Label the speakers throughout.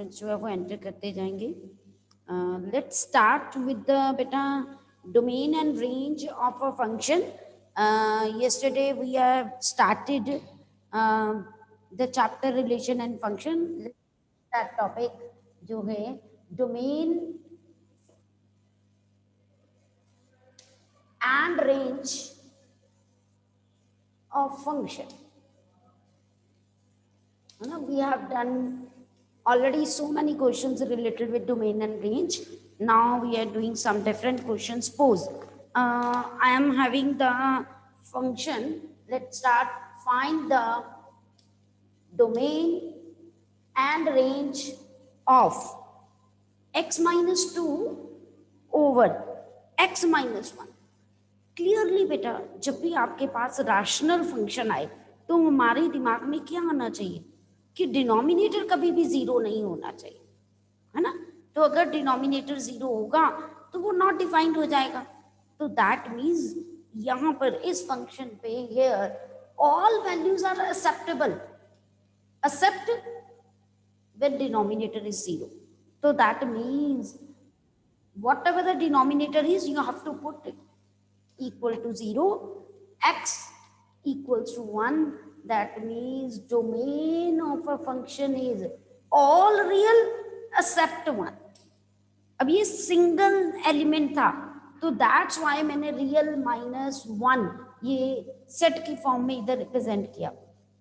Speaker 1: जो है वो एंटर करते जाएंगे. Let's start with the beta domain and range of a function. Yesterday we have started the chapter relation and function. That topic जो है domain and range of function. We have done already so many questions related with domain and range. Now we are doing some different questions. Suppose I am having the function. Let's start. Find the domain and range of x minus 2 over x minus 1. Clearly बेटा, जब भी आपके पास rational function आए तो हमारे दिमाग में क्या आना चाहिए कि डिनोमिनेटर कभी भी जीरो नहीं होना चाहिए, है ना. तो अगर डिनोमिनेटर जीरो होगा तो वो नॉट डिफाइंड हो जाएगा. तो दैट मीन्स यहाँ पर इस फंक्शन पे here all values are acceptable except when denominator is zero. तो that means whatever the denominator is, you have to put it equal to 0, x equals to 1. That means domain of a function is all real except 1. अब ये single element था तो that's why मैंने real minus 1 ये set की form में इधर represent किया.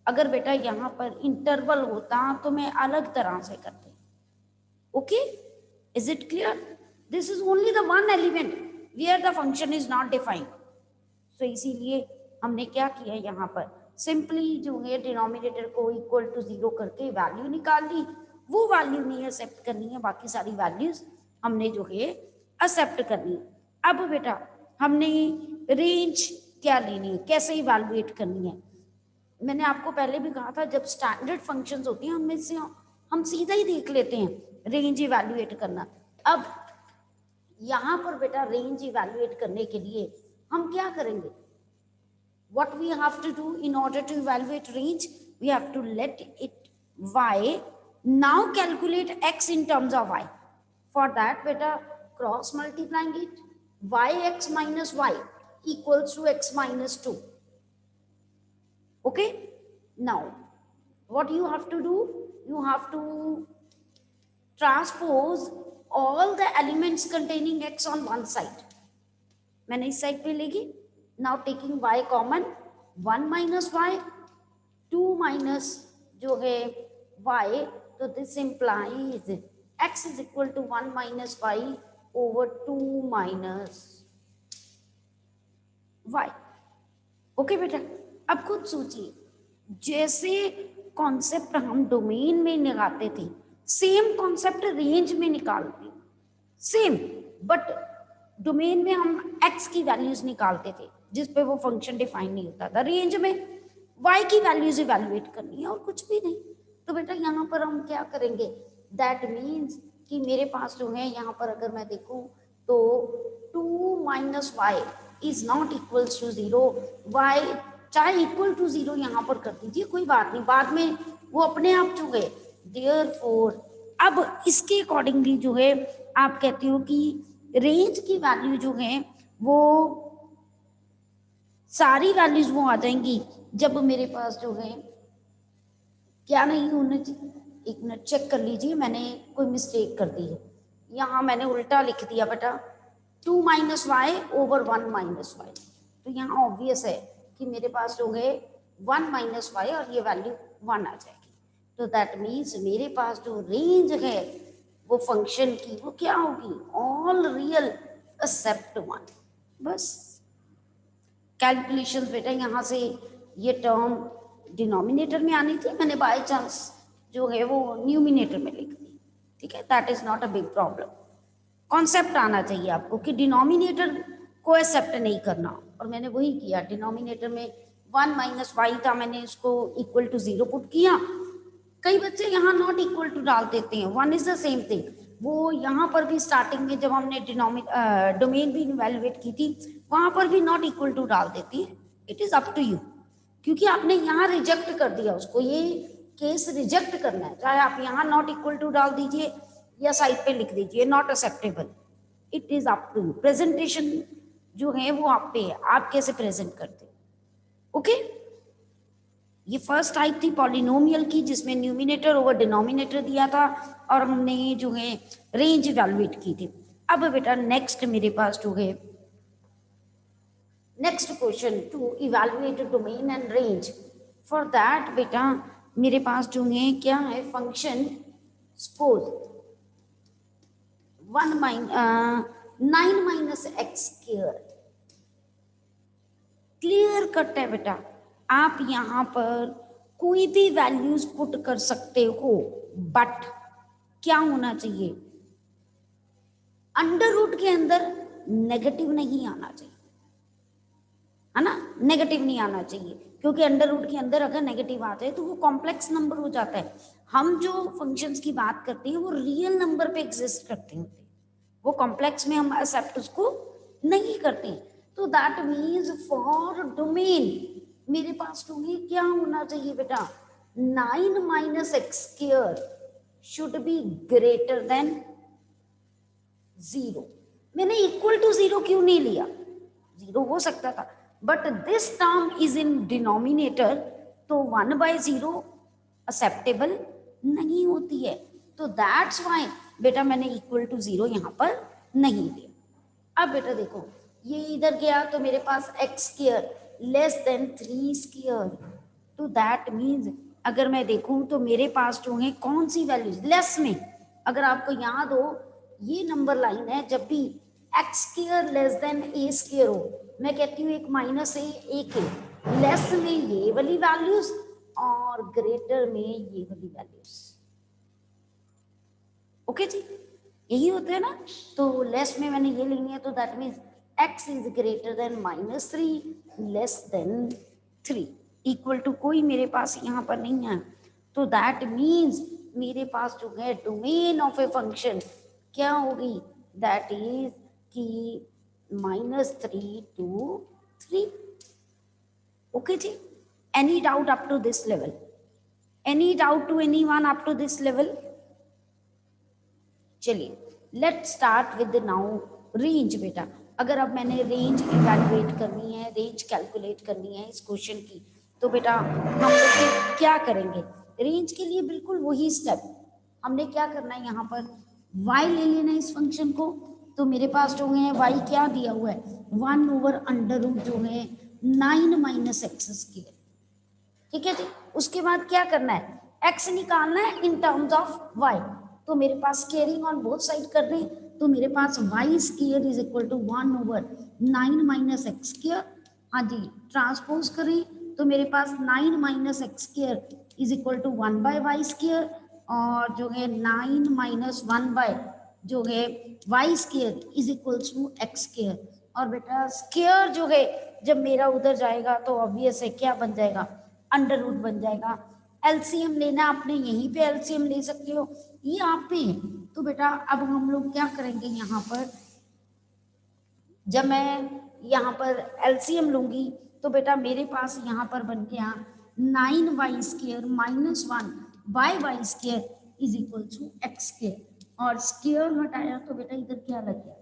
Speaker 1: अगर बेटा यहाँ पर इंटरवल होता तो मैं अलग तरह से करते. Okay, is it clear? This is only the one element where the function is not defined. So इसीलिए हमने क्या किया यहाँ पर सिंपली जो है डिनोमिनेटर को इक्वल टू 0 करके वैल्यू निकाल ली. वो वैल्यू नहीं एक्सेप्ट करनी है, बाकी सारी वैल्यूज हमने जो है एक्सेप्ट करनी है. अब बेटा हमने रेंज क्या लेनी है, कैसे इवैल्यूएट करनी है. मैंने आपको पहले भी कहा था जब स्टैंडर्ड फंक्शंस होती हैं उनमें से हम सीधा ही देख लेते हैं रेंज इवैल्यूएट करना. अब यहाँ पर बेटा रेंज इवैल्यूएट करने के लिए हम क्या करेंगे, what we have to do in order to evaluate range, we have to let it y. Now calculate x in terms of y. For that beta cross multiplying it, yx minus y equals to x minus 2. Okay, now what you have to do, you have to transpose all the elements containing x on one side. मैंने इस side पे लेगी. Now taking y common, 1 minus y, 2 minus जो है y, तो this implies x is equal to 1 minus y over 2 minus y. Okay बेटा, अब खुद सोचिए जैसे कॉन्सेप्ट हम डोमेन में निकालते थे सेम कॉन्सेप्ट रेंज में निकालते सेम, बट डोमेन में हम x की वैल्यूज निकालते थे जिस पे वो फंक्शन डिफाइन नहीं होता था. रेंज में y की वैल्यूज इवैल्यूएट करनी है और कुछ भी नहीं. तो बेटा यहाँ पर हम क्या करेंगे, दैट मीन्स कि मेरे पास जो है यहाँ पर अगर मैं देखूँ तो 2 minus y is not equals to 0. y चाहे इक्वल टू 0 यहाँ पर कर दीजिए, कोई बात नहीं, बाद में वो अपने आप जो है. Therefore, अब इसके अकॉर्डिंगली जो है आप कहते हो कि रेंज की वैल्यू जो है वो सारी वैल्यूज वो आ जाएंगी जब मेरे पास जो है क्या नहीं होना चाहिए. एक मिनट चेक कर लीजिए, मैंने कोई मिस्टेक कर दी है. यहाँ मैंने उल्टा लिख दिया बेटा 2 minus y over 1 minus y. तो यहाँ ऑब्वियस है कि मेरे पास जो है 1 minus y और ये वैल्यू 1 आ जाएगी. तो दैट मीन्स मेरे पास जो रेंज है वो फंक्शन की वो क्या होगी, ऑल रियल एक्सेप्ट 1. बस कैलकुलेशंस बेटा यहाँ से ये टर्म डिनोमिनेटर में आनी थी, मैंने बाय चांस जो है वो न्यूमिनेटर में लिख दी. ठीक है, that is not a big problem. Concept आना चाहिए आपको कि डिनोमिनेटर को एक्सेप्ट नहीं करना, और मैंने वही किया. डिनोमिनेटर में 1 minus y था, मैंने इसको इक्वल टू 0 पुट किया. कई बच्चे यहाँ नॉट इक्वल टू डाल देते हैं, 1 इज द सेम थिंग. वो यहाँ पर भी स्टार्टिंग में जब हमने डोमेन भी इवैल्यूएट की थी वहां पर भी नॉट इक्वल टू डाल देती है. It is up to you, क्योंकि आपने यहाँ रिजेक्ट कर दिया उसको. ये केस रिजेक्ट करना है, चाहे आप यहाँ नॉट इक्वल टू डाल दीजिए या साइड पे लिख दीजिए not acceptable, it is up to you. Presentation जो है वो आप पे है, आप कैसे प्रेजेंट करते। ओके, ये फर्स्ट टाइप थी पॉलिनोमियल की, जिसमें न्यूमिनेटर ओवर डिनोमिनेटर दिया था और हमने जो है रेंज इवैल्यूएट की थी। अब बेटा नेक्स्ट मेरे पास जो है next question to evaluate domain and range. For that बेटा मेरे पास जो है क्या है, function suppose 9 minus x square. Clear cut है बेटा, आप यहां पर कोई भी वैल्यूज पुट कर सकते हो, बट क्या होना चाहिए, अंडर रूट के अंदर नेगेटिव नहीं आना चाहिए, है ना, नेगेटिव नहीं आना चाहिए, क्योंकि अंडर रूट के अंदर अगर नेगेटिव आ जाए तो वो कॉम्प्लेक्स नंबर हो जाता है। हम जो फंक्शंस की बात करते हैं वो रियल नंबर पे एग्जिस्ट करते हैं, वो कॉम्प्लेक्स में हम एक्सेप्ट उसको नहीं करते। तो दैट मीन्स फॉर डोमेन मेरे पास डोमेन क्या होना चाहिए बेटा, 9 minus x square should be greater than 0। मैंने इक्वल टू 0 क्यों नहीं लिया, 0 हो सकता था, but this term is in denominator, तो 1/0 एक्सेप्टेबल नहीं होती है। तो दैट्स व्हाई बेटा मैंने इक्वल टू 0 यहां पर नहीं लिया। अब बेटा देखो ये इधर गया तो मेरे पास x square less than 3 square, तो दैट मीन्स अगर मैं देखूं तो मेरे पास जो है कौन सी वैल्यूज लेस में, अगर आपको याद हो ये नंबर लाइन है, जब भी एक्स स्क्वायर लेस देन ए स्क्वायर हो, मैं कहती हूँ एक माइनस ए एक ए, लेस में ये वाली वैल्यूज और ग्रेटर में ये वाली वैल्यूज। ओके जी, यही होते हैं ना। तो लेस में मैंने ये लेनी है, तो that means x is greater than -3 less than 3 equal to कोई मेरे पास यहाँ पर नहीं है। तो दैट मीन्स मेरे पास जो है डोमेन ऑफ ए फंक्शन क्या होगी, दैट इज कि -3 to 3। ओके जी, any doubt up to this level, any doubt to anyone up to this level. चलिए let start with now range बेटा। अगर अब मैंने रेंज इवैल्यूएट करनी है, रेंज कैलकुलेट करनी है इस क्वेश्चन की, तो बेटा हम लोग क्या करेंगे, रेंज के लिए बिल्कुल वही स्टेप हमने क्या करना है, यहाँ पर y ले लेना है इस फंक्शन को। तो मेरे पास जो है y क्या दिया हुआ है, 1/√, जो है 9 माइनस एक्स स्क्वायर। ठीक है जी, उसके बाद क्या करना है, x निकालना है इन टर्म्स ऑफ y। तो मेरे पास स्केयरिंग ऑन बोथ साइड कर रहे हैं, तो मेरे पास y square is equal to 1/9 minus x square. हाँ जी, ट्रांसपोज करें तो मेरे पास 9 minus x square is equal to 1/y square, और जो है 9 माइनस 1/ जो है y square is equal to x square. और बेटा स्क्वायर जो है जब मेरा उधर जाएगा तो ऑब्वियस है क्या बन जाएगा, अंडर रूट बन जाएगा। एलसीएम लेना आपने यहीं पे एलसीएम ले सकते हो, ये आप पे है। तो बेटा अब हम लोग क्या करेंगे, यहाँ पर जब मैं यहाँ पर एलसीएम लूंगी तो बेटा मेरे पास यहाँ पर बन गया 9y square minus 1/y square is equal to x square, और स्क्वायर हटाया तो बेटा इधर क्या लग गया,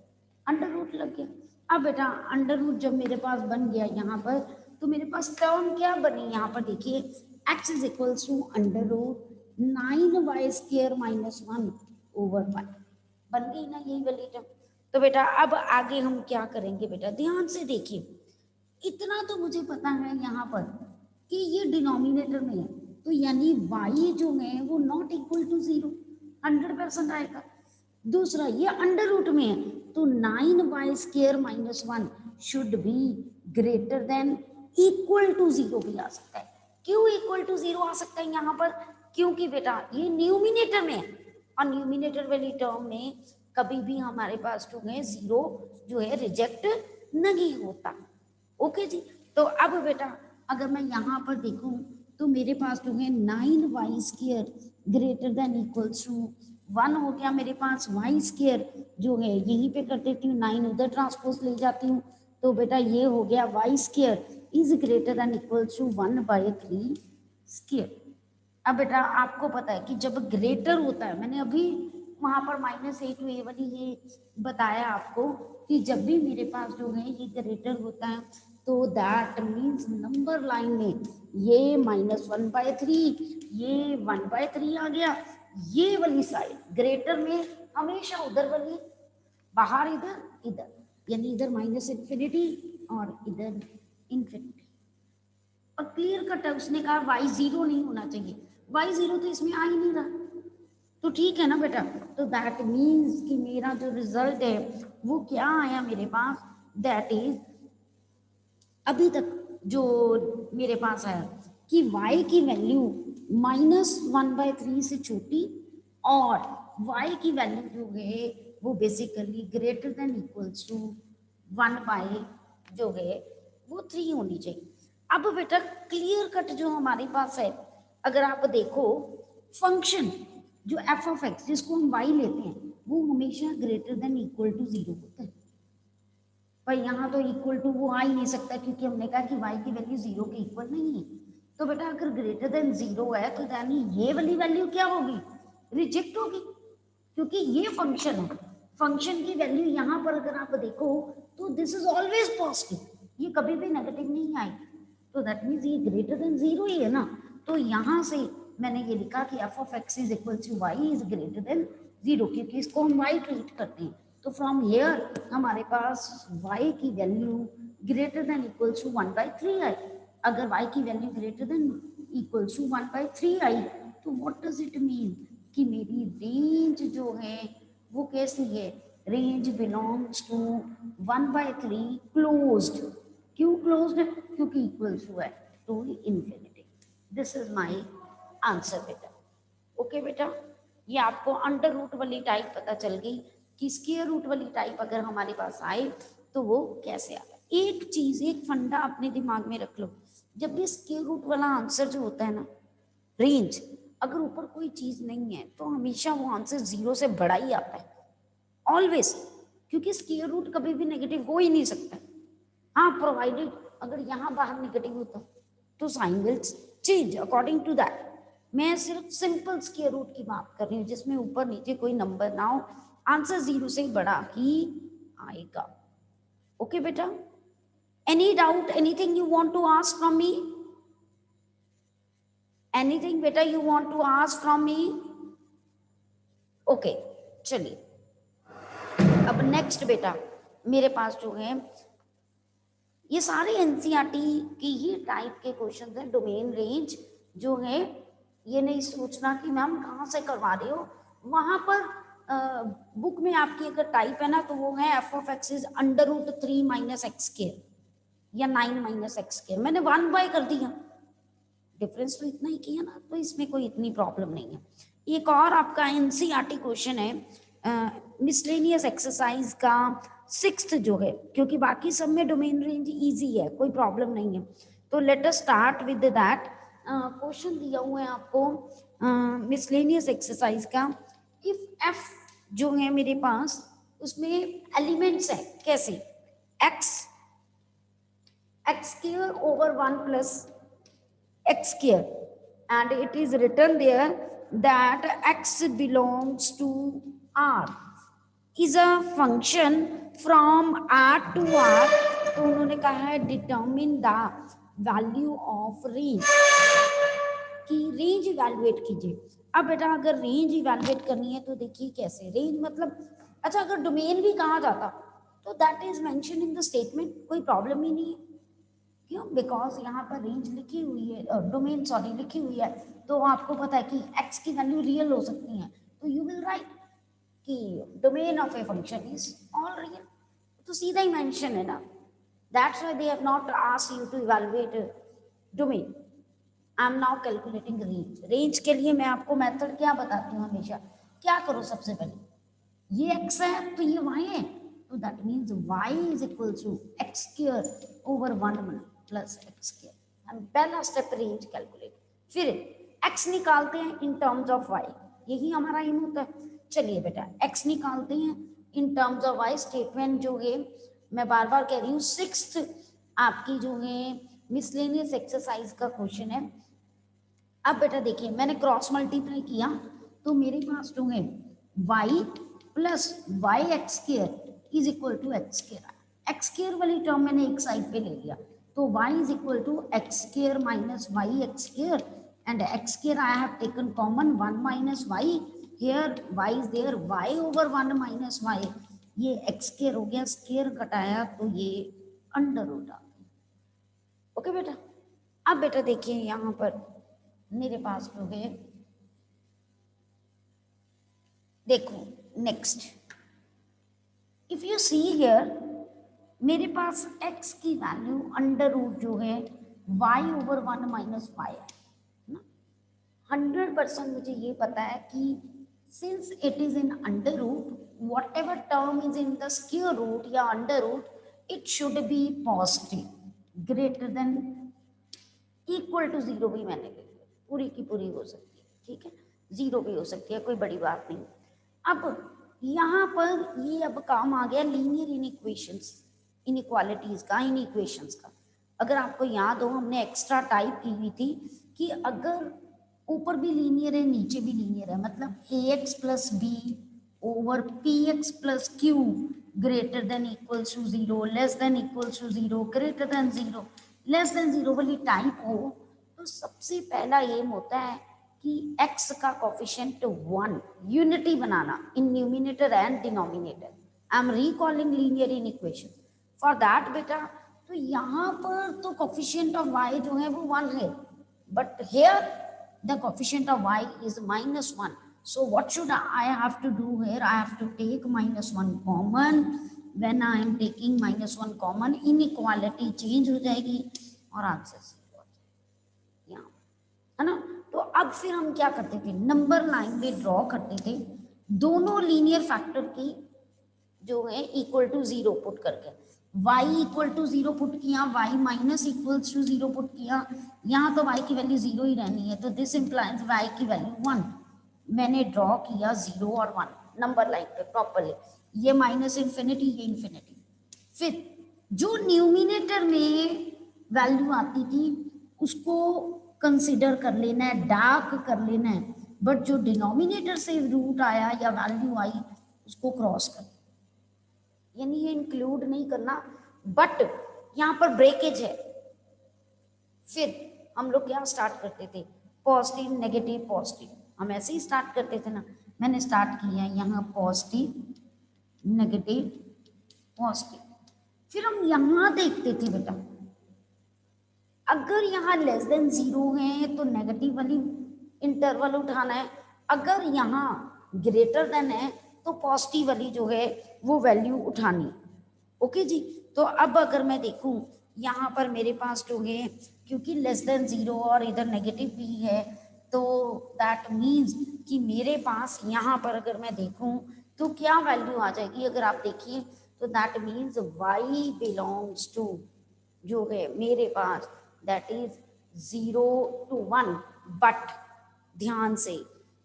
Speaker 1: अंडर रूट लग गया। अब बेटा अंडर रूट जब मेरे पास बन गया यहाँ पर, तो मेरे पास टर्म क्या बनी, यहाँ पर देखिए x is equal to √9y square minus 1/y बन गई ना यही वाली टर्म। तो बेटा अब आगे हम क्या करेंगे, बेटा ध्यान से देखिए, इतना तो मुझे पता है यहाँ पर कि ये डिनोमिनेटर में है, तो यानी y जो है वो नॉट इक्वल टू 0, 100% आएगा। दूसरा ये अंडर रूट में है, तो 9y square minus 1 should be greater than equal to 0 भी आ सकता है। क्यों इक्वल टू 0 आ सकता है यहाँ पर, क्योंकि बेटा ये न्यूमिनेटर में है, और न्यूमिनेटर वाली टर्म में कभी भी हमारे पास जो है 0 जो है रिजेक्ट नहीं होता। ओके जी, तो अब बेटा अगर मैं यहाँ पर देखूं तो मेरे पास जो है 9y square greater than equal to 1 हो गया, मेरे पास y स्क्वायर जो है यहीं पे कर देती हूँ, 9 उधर ट्रांसपोज ले जाती हूँ, तो बेटा ये हो गया y square is greater than equal to 1/3 square. अब बेटा आपको पता है कि जब ग्रेटर होता है, मैंने अभी वहां पर -a to a वाली ये बताया आपको कि जब भी मेरे पास जो है ये ग्रेटर होता है तो दैट मीन्स नंबर लाइन में ये -1/3, ये 1/3 आ गया, ये वाली साइड ग्रेटर में हमेशा उधर वाली, बाहर इधर इधर, यानी इधर -∞ और इधर इन्फिनिटी। और क्लियर कट है, उसने कहा y 0 नहीं होना चाहिए, y 0 तो इसमें आ ही नहीं रहा, तो ठीक है ना बेटा। तो दैट मीन्स कि मेरा जो रिजल्ट है वो क्या आया मेरे पास, दैट इज अभी तक जो मेरे पास आया कि y की वैल्यू -1/3 से छोटी और y की वैल्यू जो है वो basically greater than equals to 1 जो है वो 3 होनी चाहिए। अब बेटा क्लियर कट जो हमारे पास है, अगर आप देखो फंक्शन जो एफ ऑफ एक्स जिसको हम y लेते हैं वो हमेशा ग्रेटर देन इक्वल टू 0 होता है, पर यहाँ तो इक्वल टू वो आ ही नहीं सकता क्योंकि हमने कहा कि y की वैल्यू 0 के इक्वल नहीं है। तो बेटा अगर ग्रेटर देन 0 है तो यानी ये वाली वैल्यू क्या होगी, रिजेक्ट होगी, क्योंकि ये फंक्शन है, फंक्शन की वैल्यू यहाँ पर अगर आप देखो तो दिस इज ऑलवेज पॉजिटिव, ये कभी भी नेगेटिव नहीं आएगी, तो दैट मीन्स ये ग्रेटर देन 0 ही है ना। तो यहाँ से मैंने ये लिखा कि f of x is equal to y is greater than 0, क्योंकि इसको हम y ट्रीट करते हैं। तो फ्रॉम हियर हमारे पास y की value greater than equals to 1/3 आई। अगर y की value greater than equals to 1/3 आई तो व्हाट डज इट मीन कि मेरी रेंज जो है वो कैसी है, रेंज बिलोंग्स टू 1/3 क्लोज्ड। क्यों क्लोज्ड है, क्योंकि इक्वल्स टू है to infinity. This is my answer बेटा। ओके बेटा, ये आपको अंडर रूट वाली टाइप पता चल गई कि स्क्वायर रूट वाली टाइप अगर हमारे पास आए तो वो कैसे आता है। एक चीज, एक फंडा अपने दिमाग में रख लो, जब भी स्क्वायर रूट वाला आंसर जो होता है ना, रेंज, अगर ऊपर कोई चीज नहीं है तो हमेशा वो आंसर 0 से बड़ा ही आता है, ऑलवेज, क्योंकि स्क्वायर रूट कभी भी नेगेटिव हो ही नहीं सकता। हाँ प्रोवाइडेड अगर यहाँ बाहर नेगेटिव होता तो sign will change according to that. मैं सिर्फ सिंपल स्क्वायर रूट की बात कर रही हूँ जिसमें ऊपर नीचे कोई नंबर ना हो, आंसर 0 से बड़ा ही आएगा। ओके बेटा, any doubt, anything you want to ask from me, anything बेटा you want to ask from me? Okay चलिए, अब नेक्स्ट बेटा मेरे पास जो है ये सारे एनसीईआरटी की ही टाइप के क्वेश्चन हैं। डोमेन रेंज जो है ये नहीं सोचना कि मैम कहाँ से करवा रहे हो, वहां पर बुक में आपकी अगर टाइप है ना तो वो है F of x is √3 - x² या 9 - x²। मैंने 1 कर दिया, डिफरेंस तो इतना ही किया ना, तो इसमें कोई इतनी प्रॉब्लम नहीं है। एक और आपका एनसीईआरटी क्वेश्चन है मिसलेनियस एक्सरसाइज का 6th जो है, क्योंकि बाकी सब में डोमेन रेंज इजी है, कोई प्रॉब्लम नहीं है। तो let us start with that. Question दिया हुआ है आपको मिसलेनियस एक्सरसाइज का, इफ एफ जो है मेरे पास उसमें एलिमेंट्स है कैसे, x² over 1 plus x² and it is written there that x belongs to R is a function from R to R। तो उन्होंने कहा है determine the value of range, कि रेंज इवैल्यूएट कीजिए। अब बेटा अगर रेंज इवैल्यूएट करनी है तो देखिए कैसे, रेंज मतलब अच्छा अगर डोमेन भी कहा जाता तो that is mention in the statement, कोई प्रॉब्लम ही नहीं है। क्यों, बिकॉज यहाँ पर रेंज लिखी हुई है, डोमेन सॉरी लिखी हुई है, तो आपको पता है कि x की वैल्यू रियल हो सकती है, तो यू विल राइट कि domain of a function is all real, तो सीधा ही मेंशन है ना। That's why they have not asked you to evaluate domain. I am now calculating range. Range के लिए मैं आपको मेथड क्या बताती हूँ हमेशा, क्या करो सबसे पहले ये x है तो ये y है, तो that means y is equal to x² over 1 plus x²। हम पहला स्टेप रेंज कैलकुलेट, फिर x निकालते हैं इन टर्म्स ऑफ y, यही हमारा एम होता है। चलिए बेटा x निकालते हैं in terms of y। Statement जो है मैं बार बार कह रही हूँ 6th आपकी जो है मिसलेनियस एक्सरसाइज का क्वेश्चन है, अब बेटा देखिए मैंने क्रॉस मल्टीप्लाई किया तो मेरे पास जो है y plus y x square is equal to x square. X square वाली टर्म मैंने एक साइड पे ले लिया तो y is equal to x square minus y x square and x square I have taken common 1 minus y, here y is there, y over 1 minus y, ये x square हो गया, square घटाया तो ये अंडर रूट आ गया। Okay बेटा, अब बेटा देखिए यहाँ पर मेरे पास हो गए, देखो next if you see here मेरे पास x की वैल्यू अंडर रूट जो है y ओवर 1 माइनस वाई है ना। 100% मुझे ये पता है कि since it is in under root whatever term is in the square root या under root it should be positive greater than equal to zero भी मैंने ले लिया, पूरी की पूरी हो सकती है, ठीक है, जीरो भी हो सकती है, कोई बड़ी बात नहीं। अब यहाँ पर ये अब काम आ गया लीनियर इनइक्वेशंस, इनइक्वालिटीज का, इनइक्वेशंस का। अगर आपको याद हो हमने एक्स्ट्रा टाइप की हुई थी कि अगर ऊपर भी लीनियर है नीचे भी लीनियर है, मतलब ax plus b over px plus q greater than equals to zero, less than equals to zero, greater than zero, less than zero वाली टाइप हो तो सबसे पहला एम होता है कि x का coefficient 1 unity banana in numerator and denominator. I am recalling linear inequation for that बेटा। तो यहाँ पर तो कोफिशिएंट ऑफ y जो है वो 1 है, but here the coefficient of y is -1. So what should I have to do here? I have to take -1 common. When I am taking -1 common, inequality change हो जाएगी और आंसर जीरो हो जाएगा, यहाँ है ना। तो अब फिर हम क्या करते थे, नंबर लाइन में ड्रॉ करते थे, दोनों लीनियर फैक्टर की जो है इक्वल टू जीरो पुट करके, y equal to zero put किया, y minus equals to zero put किया, यहाँ तो y की वैल्यू जीरो ही रहनी है तो दिस इंप्लाइज y की वैल्यू 1। मैंने ड्रॉ किया जीरो और 1 नंबर लाइन पे प्रॉपरली, ये माइनस इन्फिनिटी ये इन्फिनिटी। फिर जो न्यूमिनेटर में वैल्यू आती थी उसको कंसिडर कर लेना है, डार्क कर लेना है, बट जो डिनोमिनेटर से रूट आया या वैल्यू आई उसको क्रॉस कर, यानी ये इंक्लूड नहीं करना, बट यहाँ पर ब्रेकेज है। फिर हम लोग क्या स्टार्ट करते थे, पॉजिटिव नेगेटिव पॉजिटिव, हम ऐसे ही स्टार्ट करते थे ना। मैंने स्टार्ट किया यहाँ पॉजिटिव नेगेटिव पॉजिटिव, फिर हम यहाँ देखते थे बेटा अगर यहाँ लेस देन जीरो है तो नेगेटिव वाली इंटरवल उठाना है, अगर यहाँ ग्रेटर देन है तो पॉजिटिव वाली जो है वो वैल्यू उठानी। ओके जी, तो अब अगर मैं देखूं यहाँ पर मेरे पास जो है क्योंकि लेस देन जीरो और इधर नेगेटिव भी है तो दैट मीन्स कि मेरे पास यहाँ पर अगर मैं देखूं तो क्या वैल्यू आ जाएगी, अगर आप देखिए तो that means y belongs to जो है मेरे पास दैट इज 0 to 1, बट ध्यान से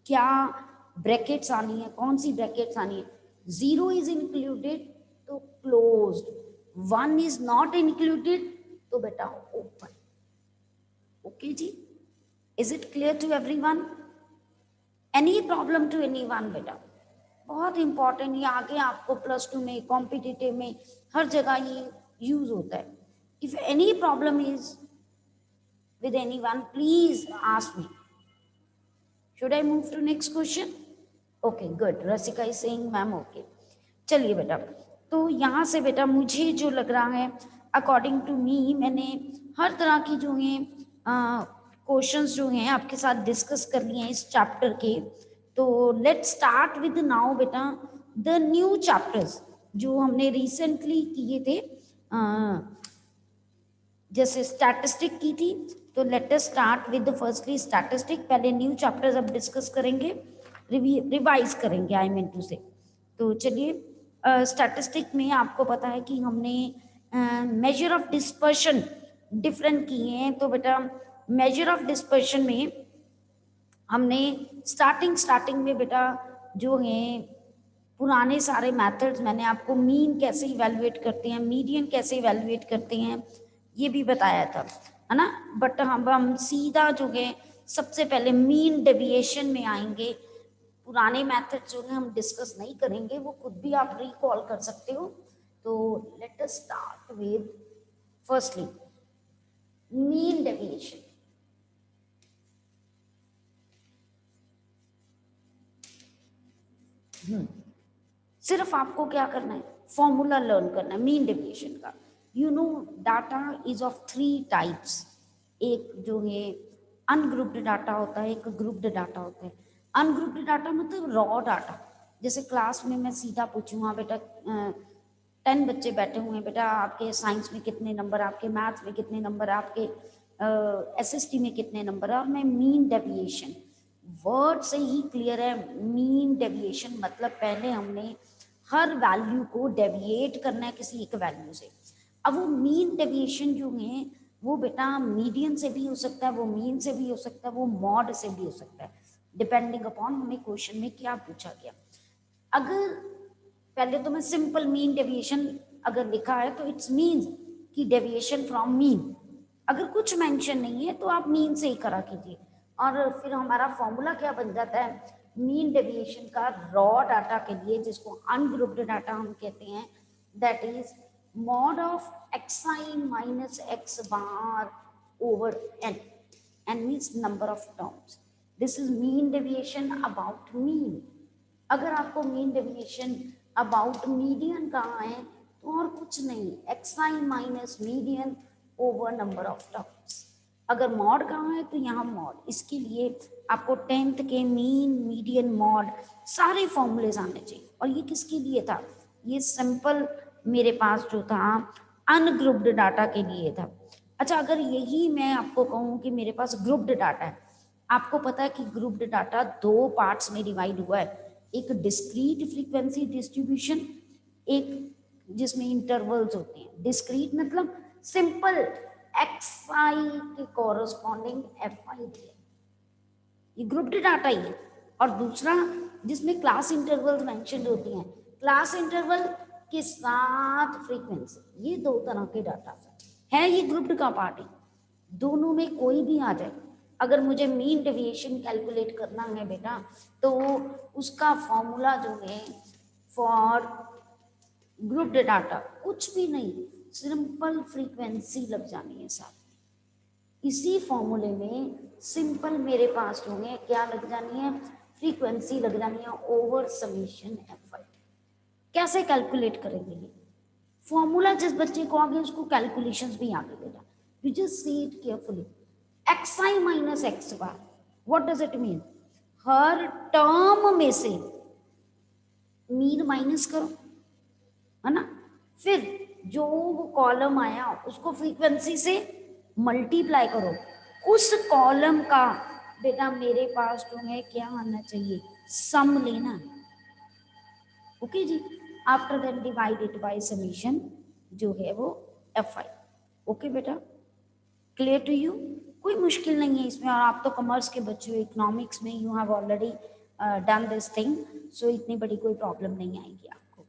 Speaker 1: क्या ब्रैकेट्स आनी है, कौन सी ब्रैकेट्स आनी है, 0 इज इंक्लूडेड तो क्लोज्ड, 1 इज नॉट इंक्लूडेड तो बेटा ओपन। ओके जी, is it clear to everyone? Any problem to anyone बेटा? बहुत इंपॉर्टेंट, ये आगे आपको +2 में कॉम्पिटिटिव में हर जगह ये यूज होता है। If any problem is with anyone please ask me. Should I move to next question? Okay good, Rasika is saying ma'am okay. चलिए बेटा, तो यहाँ से बेटा मुझे जो लग रहा है अकॉर्डिंग टू मी मैंने हर तरह की जो है क्वेश्चंस जो हैं आपके साथ डिस्कस कर लिए हैं इस चैप्टर के। तो लेट्स स्टार्ट विद नाउ बेटा द न्यू चैप्टर्स जो हमने रिसेंटली किए थे, जैसे स्टैटिस्टिक की थी, तो let us start with the firstly statistic. पहले न्यू चैप्टर्स अब डिस्कस करेंगे, रिवाइज करेंगे आई मीन टू से। तो चलिए स्टैटिस्टिक में आपको पता है कि हमने मेजर ऑफ डिस्पर्शन डिफरेंट किए हैं। तो बेटा मेजर ऑफ डिस्पर्शन में हमने स्टार्टिंग में बेटा जो है पुराने सारे मेथड्स मैंने आपको मीन कैसे इवैल्यूएट करते हैं, मीडियन कैसे इवैल्यूएट करते हैं ये भी बताया था, है ना। बट हम सीधा जो है सबसे पहले मीन डेविएशन में आएंगे। पुराने मेथड जो है हम डिस्कस नहीं करेंगे, वो खुद भी आप रिकॉल कर सकते हो। तो let us start with firstly mean deviation. सिर्फ आपको क्या करना है, फॉर्मूला लर्न करना है मीन डेविएशन का। You know data is of 3 types. एक जो है अनग्रुप्ड डाटा होता है, एक ग्रुप्ड डाटा होता है। अनग्रुप्ड डाटा मतलब रॉ डाटा। जैसे क्लास में मैं सीधा पूछूँ, हाँ बेटा 10 बच्चे बैठे हुए हैं, बेटा आपके साइंस में कितने नंबर, आपके मैथ्स में कितने नंबर, आपके एसएसटी में कितने नंबर है, और मैं मीन डेविएशन, वर्ड से ही क्लियर है। मीन डेविएशन मतलब पहले हमने हर वैल्यू को डेविएट करना है किसी एक वैल्यू से। अब वो मीन डेविएशन जो है वो बेटा मीडियन से भी हो सकता है, वो मीन से भी हो सकता है, वो मॉड से भी हो सकता है, डिपेंडिंग अपॉन हमें क्वेश्चन में क्या पूछा गया। अगर पहले तो मैं सिंपल मीन डेविएशन अगर लिखा है तो इट्स मीन्स कि डेविएशन फ्रॉम मीन। अगर कुछ मेंशन नहीं है तो आप मीन से ही करा कीजिए, और फिर हमारा फॉर्मूला क्या बन जाता है मीन डेविएशन का रॉ डाटा के लिए, जिसको अनग्रुप्ड डाटा हम कहते हैं, that is mod of xi minus x bar over n. n means number of terms. This is mean deviation about mean. अगर आपको मीन डेविएशन अबाउट मीडियन कहाँ है तो और कुछ नहीं, xi minus median over number of terms. अगर mod कहाँ है तो यहाँ मॉड। इसके लिए आपको 10th के मीन मीडियन मॉड सारे फॉर्मूलेज आने चाहिए। और ये किसके लिए था, ये सिंपल मेरे पास जो था अनग्रुप्ड डाटा के लिए था। अच्छा, अगर यही मैं आपको कहूँ कि मेरे पास ग्रुप्ड डाटा है, आपको पता है कि ग्रुप्ड डाटा 2 पार्ट्स में डिवाइड हुआ है, एक डिस्क्रीट फ्रीक्वेंसी डिस्ट्रीब्यूशन, एक जिसमें इंटरवल्स होते हैं। डिस्क्रीट मतलब सिंपल एक्सआई के कॉरस्पॉन्डिंग एफआई है, ये ग्रुप्ड डाटा ही है। और दूसरा जिसमें क्लास इंटरवल्स मेंशन होती हैं, क्लास इंटरवल के साथ फ्रीक्वेंसी, ये 2 तरह के डाटा है, ये ग्रुप्ड का पार्ट है। दोनों में कोई भी आ जाए, अगर मुझे मीन डेविएशन कैलकुलेट करना है बेटा तो उसका फॉर्मूला जो है फॉर ग्रुप्ड डाटा कुछ भी नहीं, सिंपल फ्रीक्वेंसी लग जानी है साथ। इसी फॉर्मूले में सिंपल मेरे पास जो है क्या लग जानी है, फ्रीक्वेंसी लग जानी है ओवर समीशन एफ। कैसे कैलकुलेट करेंगे ये फॉर्मूला, जिस बच्चे को आगे उसको कैलकुलेशंस भी आगे बेटा। You just see it carefully, xi minus x bar, what does it mean, her term में से मीन माइनस करो, है ना, फिर जो कॉलम आया उसको फ्रीक्वेंसी से मल्टीप्लाई करो। उस कॉलम का बेटा मेरे पास जो है क्या आना चाहिए, सम लेना है। ओके जी, after that divide it by summation जो है वो एफ आई। ओके बेटा, क्लियर टू यू, कोई मुश्किल नहीं है इसमें। और आप तो कॉमर्स के बच्चे हो, इकोनॉमिक्स में you have already done this thing, so इतनी बड़ी कोई प्रॉब्लम नहीं आएगी आपको।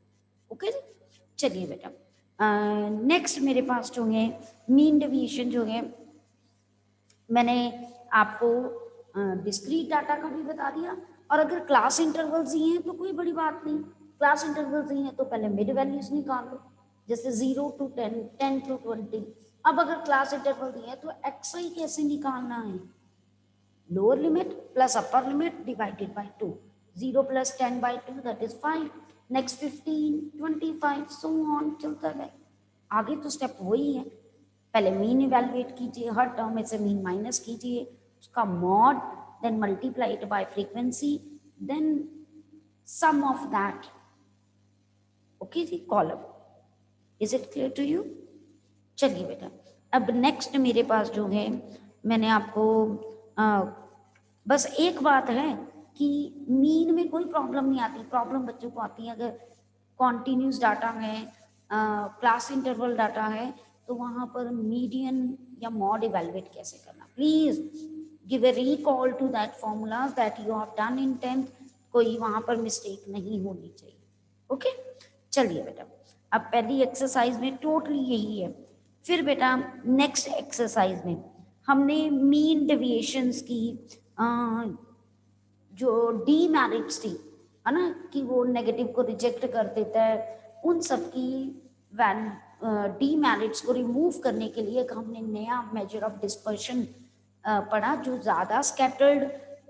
Speaker 1: ओके जी, चलिए बेटा नेक्स्ट मेरे पास जो है मीन डेविएशन जो है, मैंने आपको डिस्क्रीट डाटा का भी बता दिया। और अगर क्लास इंटरवल्स ही हैं तो कोई बड़ी बात नहीं, क्लास इंटरवल्स ही हैं तो पहले मिड वैल्यूज निकाल लो, जैसे 0 to 10, 10 to 20। अब अगर क्लास इंटरवल दिए हैं तो xi कैसे निकालना है, lower limit plus upper limit divided by 2, 0 plus 10 by 2 that is 5, next 15, 25 so on चलता है। आगे तो स्टेप वही है, पहले मीन इवेलुएट कीजिए, हर टर्म में से मीन माइनस कीजिए, उसका mod, then multiply it by frequency, then sum of that. Okay जी, column. Is it clear to you? चलिए बेटा, अब नेक्स्ट मेरे पास जो है मैंने आपको बस एक बात है कि मीन में कोई प्रॉब्लम नहीं आती, प्रॉब्लम बच्चों को आती है अगर कॉन्टिन्यूस डाटा है, क्लास इंटरवल डाटा है, तो वहाँ पर मीडियन या मॉड इवेलुएट कैसे करना। Please give a recall to that formulas that you have done in 10th, कोई वहाँ पर मिस्टेक नहीं होनी चाहिए। ओके चलिए बेटा, अब पहली एक्सरसाइज में टोटली यही है। फिर बेटा नेक्स्ट एक्सरसाइज में हमने मीन डेविएशंस की जो डीमेरिट्स थी, है ना, कि वो नेगेटिव को रिजेक्ट कर देता है, उन सब की डीमेरिट्स को रिमूव करने के लिए एक हमने नया मेजर ऑफ डिस्पर्शन पढ़ा, जो ज़्यादा स्कैटर्ड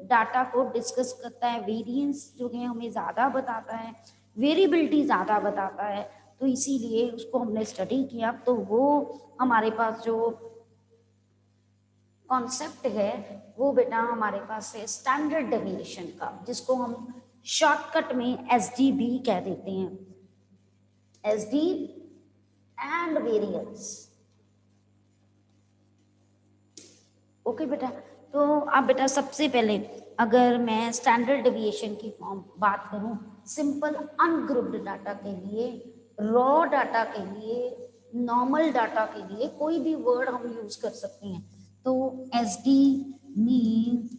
Speaker 1: डाटा को डिस्कस करता है, वेरिएंस जो है हमें ज़्यादा बताता है, वेरिएबिलिटी ज़्यादा बताता है, तो इसीलिए उसको हमने स्टडी किया। तो वो हमारे पास जो कॉन्सेप्ट है वो बेटा हमारे पास है स्टैंडर्ड डेविएशन का, जिसको हम शॉर्टकट में एसडी भी कह देते हैं, एसडी एंड वेरिएंस। ओके बेटा, तो अब बेटा सबसे पहले अगर मैं स्टैंडर्ड डेविएशन की फॉर्म बात करूं, सिंपल अनग्रुप्ड डाटा के लिए, रॉ डाटा के लिए, नॉर्मल डाटा के लिए कोई भी वर्ड हम यूज कर सकते हैं। तो S D mean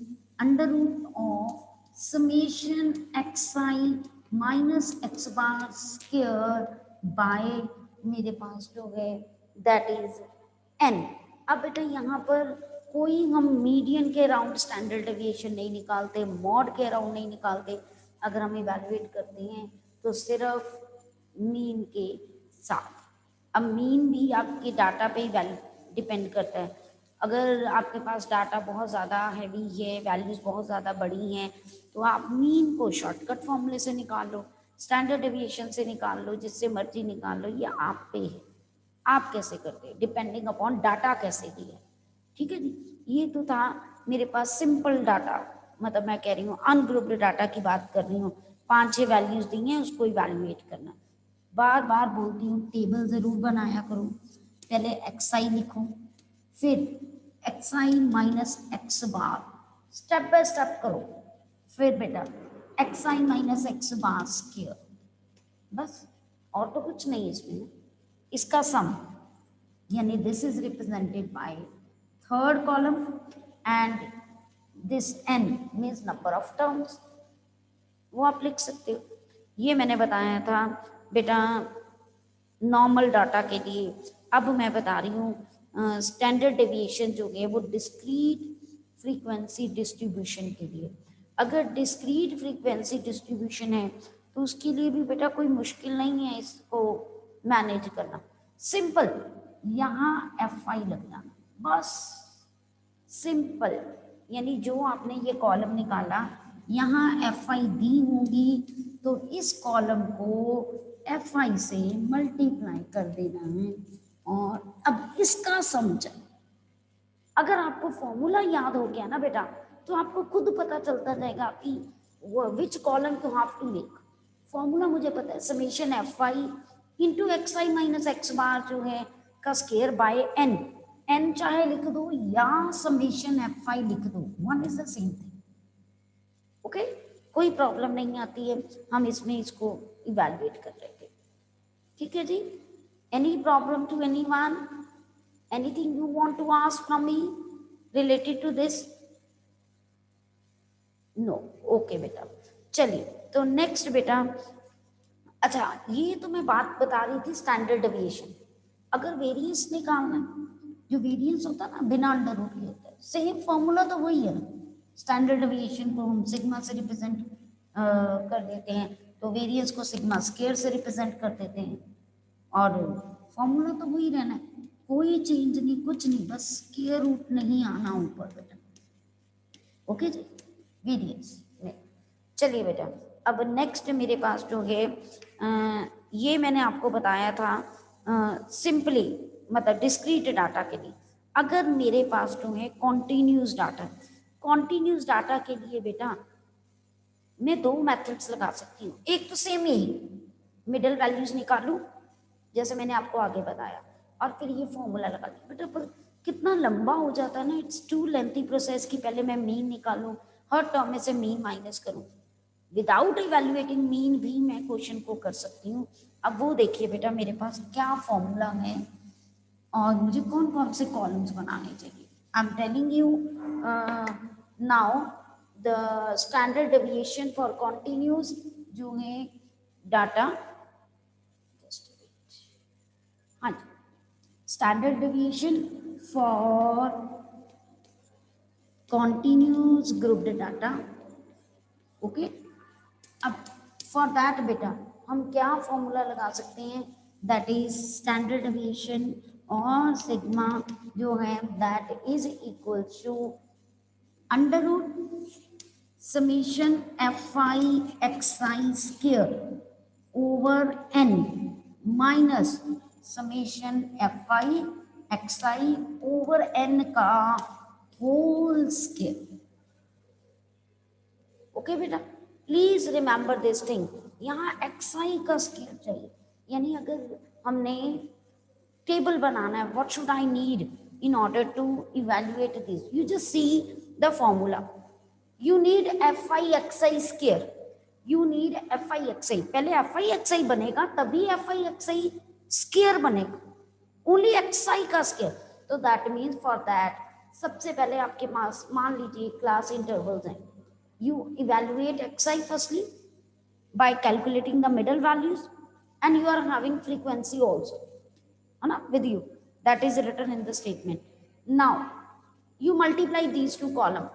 Speaker 1: under root of summation x i minus x bar square by मेरे पास जो है दैट इज एन। अब बेटा यहाँ पर कोई हम मीडियन के अराउंड स्टैंडर्ड डेविएशन नहीं निकालते, मॉड के अराउंड नहीं निकालते। अगर हम इवैल्यूएट करते हैं तो सिर्फ मीन के साथ। अब मीन भी आपके डाटा पे ही डिपेंड करता है। अगर आपके पास डाटा बहुत ज़्यादा हैवी है, वैल्यूज़ बहुत ज़्यादा बड़ी हैं, तो आप मीन को शॉर्टकट फॉर्मूले से निकाल लो, स्टैंडर्ड डेविएशन से निकाल लो, जिससे मर्जी निकाल लो, ये आप पे है, आप कैसे करते हैं, डिपेंडिंग अपॉन डाटा कैसे दिया है। ठीक है जी, ये तो था मेरे पास सिंपल डाटा, मतलब मैं कह रही हूँ अनग्रुप्ड डाटा की बात कर रही हूँ, 5-6 वैल्यूज दी हैं, उसको इवैल्यूएट करना। बार बार बोलती हूँ टेबल जरूर बनाया करो, पहले एक्स आई लिखो, फिर x i minus x bar, step by step करो, फिर बेटा x i minus x bar square, बस और तो कुछ नहीं इसमें। इसका सम यानी this is represented by third column and this n means number of terms, वो आप लिख सकते हो। ये मैंने बताया था बेटा नॉर्मल डाटा के लिए। अब मैं बता रही हूँ स्टैंडर्ड डेविएशन जो है वो डिस्क्रीट फ्रीक्वेंसी डिस्ट्रीब्यूशन के लिए। अगर डिस्क्रीट फ्रीक्वेंसी डिस्ट्रीब्यूशन है तो उसके लिए भी बेटा कोई मुश्किल नहीं है इसको मैनेज करना, सिंपल यहाँ एफ आई लग जाना बस, सिंपल। यानी जो आपने ये कॉलम निकाला यहाँ एफ आई दी होगी, तो इस कॉलम को एफ आई से मल्टीप्लाई कर देना है, और अब इसका समझ, अगर आपको फॉर्मूला याद हो गया ना बेटा, तो आपको खुद पता चलता जाएगा कि which column to have to लिख। फॉर्मूला मुझे पता है, summation f i into x i minus x bar जो है का स्केयर बाय एन, एन चाहे लिख दो या समेशन एफ आई लिख दो, one is the same thing. Okay, कोई प्रॉब्लम नहीं आती है, हम इसमें इसको इवैल्यूएट कर रहे थे। ठीक है जी, any problem to any one, anything you want to ask from me related to this? No, okay बेटा। चलिए तो नेक्स्ट बेटा, अच्छा ये तो मैं बात बता रही थी स्टैंडर्ड डेविएशन। अगर वेरिएंस निकालना है, जो वेरिएंस होता है ना बिना अंडर रूट के होता है, सेम फॉर्मूला तो वही है ना, स्टैंडर्ड डेविएशन को हम सिग्मा से रिप्रेजेंट कर देते हैं, तो वेरिएंस को सिग्मा स्क्वायर से रिप्रेजेंट कर देते हैं, और फॉर्मूला तो वही रहना है, कोई चेंज नहीं, कुछ नहीं, बस स्क्वायर रूट नहीं आना ऊपर बेटा। ओके जी, वेरिएंस में। चलिए बेटा, अब नेक्स्ट मेरे पास जो है ये मैंने आपको बताया था सिंपली मतलब डिस्क्रीट डाटा के लिए। अगर मेरे पास जो है कॉन्टिन्यूस डाटा, कॉन्टिन्यूस डाटा के लिए बेटा मैं दो मेथड्स लगा सकती हूँ। एक तो सेम यही मिडल वैल्यूज निकालूं जैसे मैंने आपको आगे बताया, और फिर ये फॉर्मूला लगा दिया बेटा, पर कितना लंबा हो जाता है ना, इट्स टू लेंथी प्रोसेस कि पहले मैं मीन निकालूं, हर टर्म में से मीन माइनस करूं। विदाउट इवैल्यूएटिंग मीन भी मैं क्वेश्चन को कर सकती हूँ। अब वो देखिए बेटा मेरे पास क्या फॉर्मूला है और मुझे कौन कौन से कॉलम्स बनाने चाहिए। I am telling you now the standard deviation for continuous जो है डाटा, हाँ जी, standard deviation for continuous grouped data. Okay, अब फॉर दैट बेटा हम क्या फॉर्मूला लगा सकते हैं, दैट इज स्टैंडर्ड डेविएशन और सिग्मा जो है that is equal to under root summation f i x i square over n minus summation f i x i over n का होल स्क्वायर। ओके बेटा, please remember this thing, यहाँ x i का square चाहिए, यानी अगर हमने table बनाना है, what should I need in order to evaluate this, you just see the formula, you need f i x i square, you need f i x i, पहले f i x i बनेगा तभी f i x i square बनेगा, only x i का square. तो that means for that सबसे पहले आपके पास मान लीजिए क्लास इंटरवल्स हैं, you evaluate xi firstly by calculating the middle values and you are having frequency also with you, that is written in the statement. Now you multiply these two column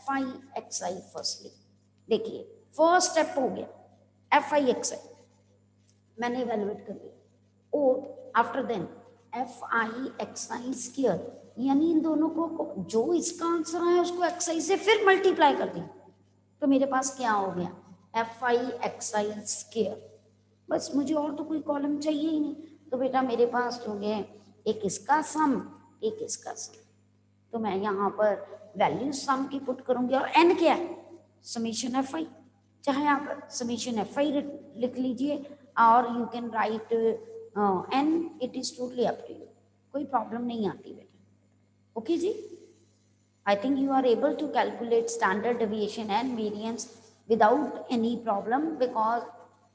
Speaker 1: fi xi firstly, देखिए first step हो गया fi xi मैंने evaluate कर लिया, और after then fi xi square, यानी इन दोनों को जो इसका आंसर है उसको xi से फिर मल्टीप्लाई कर दिया, तो मेरे पास क्या हो गया F i x i square, बस मुझे और तो कोई कॉलम चाहिए ही नहीं। तो बेटा मेरे पास हो गया एक इसका सम एक इसका सम, तो मैं यहाँ पर वैल्यू सम की पुट करूंगी, और एन क्या है समीशन एफ आई, चाहे आप समीशन एफ आई लिख लीजिए और you can write n, it is totally up to you, कोई प्रॉब्लम नहीं आती बेटा। ओके जी, I think you are able to calculate standard deviation and variance without any problem because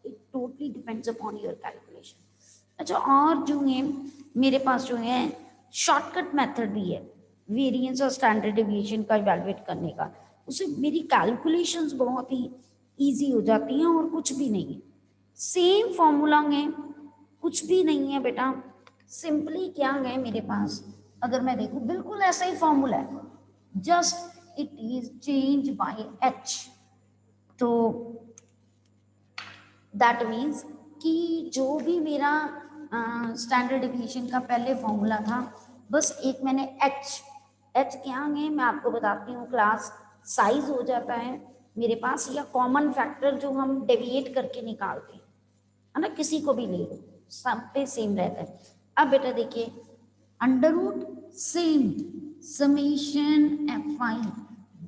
Speaker 1: it totally depends upon your calculation. अच्छा, और जो है मेरे पास जो है शॉर्टकट मेथड भी है वेरिएंस और स्टैंडर्ड डेविएशन का इवैल्यूएट करने का, उससे मेरी कैलकुलेशंस बहुत ही इजी हो जाती हैं और कुछ भी नहीं है, सेम फॉर्मूला है, कुछ भी नहीं है बेटा, सिंपली क्या है मेरे पास, अगर मैं देखूं बिल्कुल ऐसा ही फॉर्मूला है, just it is changed by h, तो that means कि जो भी मेरा स्टैंडर्ड डेविएशन का पहले फॉर्मूला था बस एक मैंने h क्या है मैं आपको बताती हूँ, क्लास साइज हो जाता है मेरे पास, या कॉमन फैक्टर जो हम डेविएट करके निकालते हैं, है ना, किसी को भी ले लो सब पे सेम रहता है। अब बेटा देखिए under root same summation f i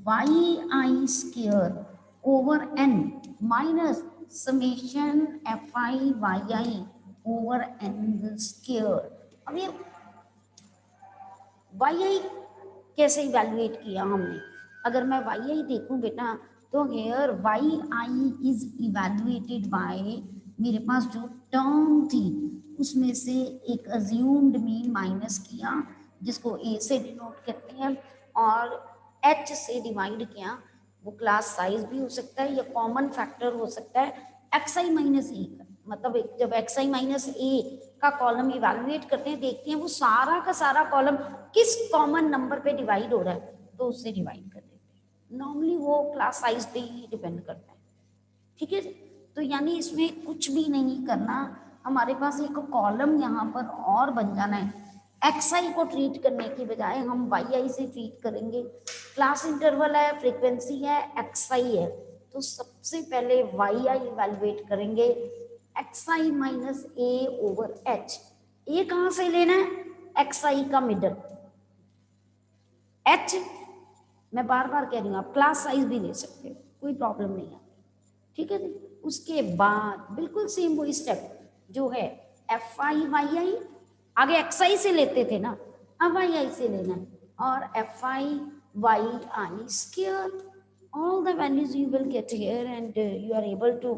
Speaker 1: y i square over n minus summation f i y i over n square. अब ये वाई आई कैसे इवैल्यूएट किया हमने, अगर मैं वाई आई देखूं बेटा तो here y i is evaluated by, मेरे पास जो टर्म थी उसमें से एक अज्यूम्ड मीन माइनस किया जिसको ए से डिनोट करते हैं और एच से डिवाइड किया, वो क्लास साइज भी हो सकता है या कॉमन फैक्टर हो सकता है एक्स आई माइनस ए का, मतलब जब एक्स आई माइनस ए का कॉलम इवैल्यूएट करते हैं देखते हैं वो सारा का सारा कॉलम किस कॉमन नंबर पे डिवाइड हो रहा है तो उससे डिवाइड कर देते हैं, नॉर्मली वो क्लास साइज पे ही डिपेंड करता है। ठीक है, तो यानी इसमें कुछ भी नहीं करना, हमारे पास एक कॉलम यहाँ पर और बन जाना है, एक्स आई को ट्रीट करने की बजाय हम वाई आई से ट्रीट करेंगे, क्लास इंटरवल है, फ्रीक्वेंसी है, एक्स आई है, तो सबसे पहले वाई आई इवैल्यूएट करेंगे x i minus A over H, ए कहाँ से लेना है एक्स आई का मिडल, एच मैं बार बार कह रही हूँ आप क्लास साइज भी ले सकते हो, कोई प्रॉब्लम नहीं है। ठीक है जी, उसके बाद बिल्कुल सेम वही स्टेप जो है एफ आई वाई आई, आगे एक्स आई से लेते थे ना, अब वाई आई से लेना है, और f i y i square, all the values you will get here and you are able to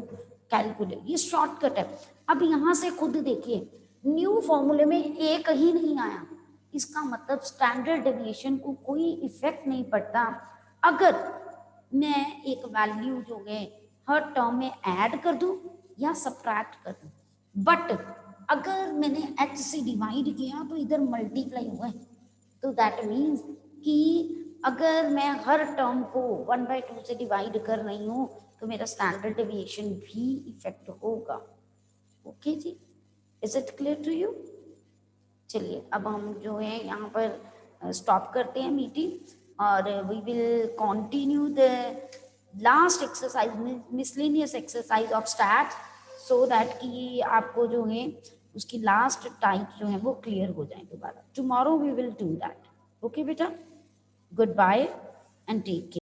Speaker 1: calculate, ये शॉर्टकट है। अब यहाँ से खुद देखिए न्यू फॉर्मूले में ए कहीं नहीं आया, इसका मतलब स्टैंडर्ड डेविएशन को कोई इफेक्ट नहीं पड़ता अगर मैं एक वैल्यू जो है हर टर्म में ऐड कर दूं या सब्ट्रैक्ट कर दूं, बट अगर मैंने h से डिवाइड किया तो इधर मल्टीप्लाई हुआ है, तो दैट मीन्स कि अगर मैं हर टर्म को 1/2 से डिवाइड कर रही हूँ तो मेरा स्टैंडर्ड डेविएशन भी इफेक्ट होगा। ओके जी, is it clear to you? चलिए अब हम जो है यहाँ पर स्टॉप करते हैं मीटिंग और we will continue the last exercise, miscellaneous exercise of stat, so that कि आपको जो है उसकी लास्ट टाइप जो है वो क्लियर हो जाए दोबारा। Tomorrow we will do that. Okay बेटा, good bye and take care.